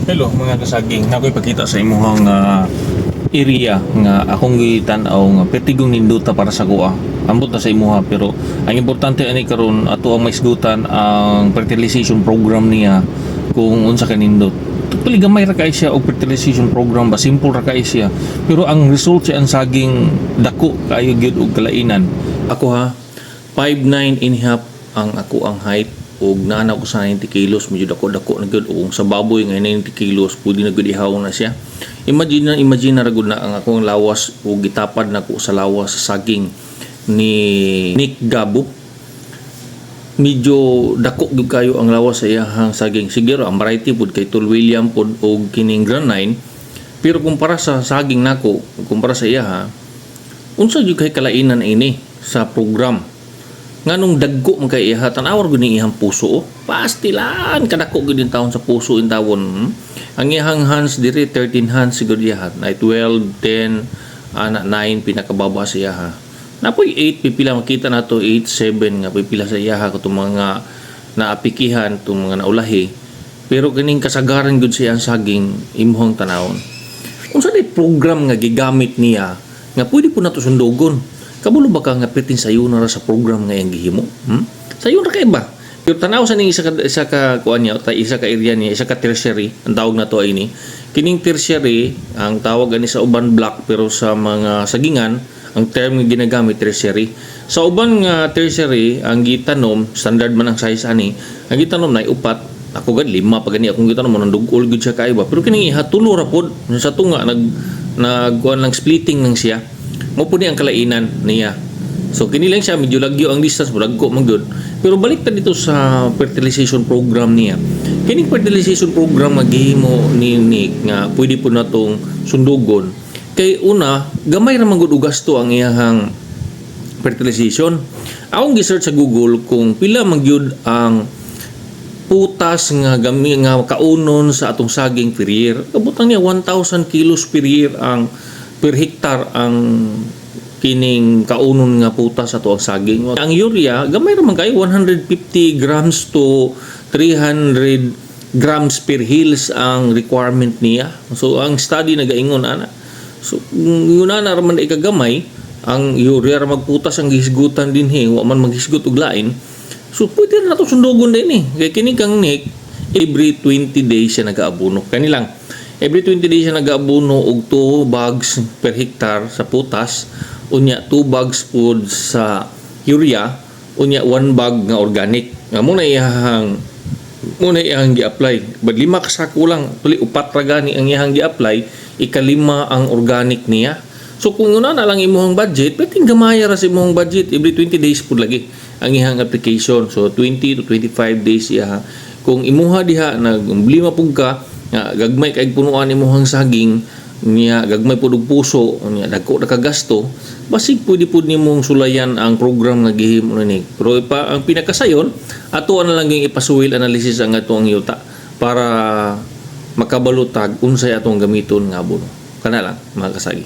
Hello mga kasaging, nakoy pakita sa imuhang area nga akong gitan-aw nga pertigong ninduta para sa kuha. Ambot na sa imuha pero ang importante ani karon ato ang maisgutan ang fertilization program niya kung unsa ka nindot. Tuloy gamay ra kay siya og fertilization program ba simple ra kay siya pero ang result siya ang saging dako kaayo gyud og kalainan. Ako ha 5'9" and a half ang ako ang height og naana ko sa 90 kilos medyo dako-dako na gud og sa baboy nga 90 kilos pwede na gud ihaw na siya. Imagine na ragud na ang akong lawas og gitapad na ko sa lawas sa saging ni Nick Gabo. Medyo dako gyud kayo ang lawas sa iyang saging. Siguro ang variety pud kay Tol William pud og kining Grand 9 pero kumpara sa saging nako kumpara sa iya unsa gyud kay kalainan ini sa program nganong dagko man kay iha tan-awar gud ning ihang puso pastilan kadako gud yung taon sa puso in tawon ang ihang hands diri 13 hands siguro iha na 12 10 ana 9 pinakababa sa iha napoy 8 pipila makita nato 8 7 nga pipila sa iha katong mga naapikihan tong mga naulahi pero kining kasagaran gud siya ang saging imong tanawon unsa di program nga gigamit niya nga pwede po nato sundugon. Kabulo ba ka nga pitin sayo na sa program nga yung gihimo? Sayo na kay ba? Pero tanaw sa ning isa ka kuan niya, isa ka area niya, isa ka tertiary, ang tawag na to ay ni. Kining tertiary, ang tawag ani sa uban block pero sa mga sagingan, ang term nga ginagamit tertiary. Sa uban nga tertiary, ang gitanom, standard man ang size ani, ang gitanom na upat, ako gad 5 pa gani akong gitanom mo nandugol gud siya kay ba. Pero kining iha tulo ra pod sa tunga nagkuan lang splitting nang siya. Mo po ang kalainan niya. So kini lang siya medyo lagyo ang distance mo dagko man gyud. Pero balik ta dito sa fertilization program niya. Kining fertilization program nga gihimo ni Nick nga pwede po natong sundugon. Kay una, gamay ra man gud og gasto ang iyang fertilization. Akong gi-search sa Google kung pila man gyud ang putas nga gami nga kaunon sa atong saging per year. Kabutang niya 1,000 kilos per year ang per hektar ang kining kaunon nga putas sa tuang saging. Ang urea, gamay ra man kay 150 grams to 300 grams per hills ang requirement niya. So ang study nagaingon ana. So yun na ra man ikagamay ang urea ra magputas ang gihisgutan dinhi, wa man maghisgot og lain. So pwede na nato sundugon din kay kini kang Nick every 20 days siya nag-aabono. Kanilang every 20 days siya nag-aabono og 2 bags per hektar sa putas, unya 2 bags food sa urea, unya 1 bag nga organic. Nga muna iyang gi-apply. Bad 5 ka sako lang, tuli 4 ra gani ang iyang gi-apply, ika-5 ang organic niya. So kung una na lang imong budget, pwedeng gamaya ra sa imong budget every 20 days pud lagi ang iyang application. So 20 to 25 days iha. Kung imuha diha nag-lima pug ka gagmay kay punuan imong saging niya gagmay pud og puso niya dagko ra ka gasto basig pwede pud nimong sulayan ang program nga gihimo ni. Pero ang pinakasayon ato na lang ging ipasuwil analysis ang atong yuta para makabalutag unsay atong gamiton nga abono kana lang mga kasagi.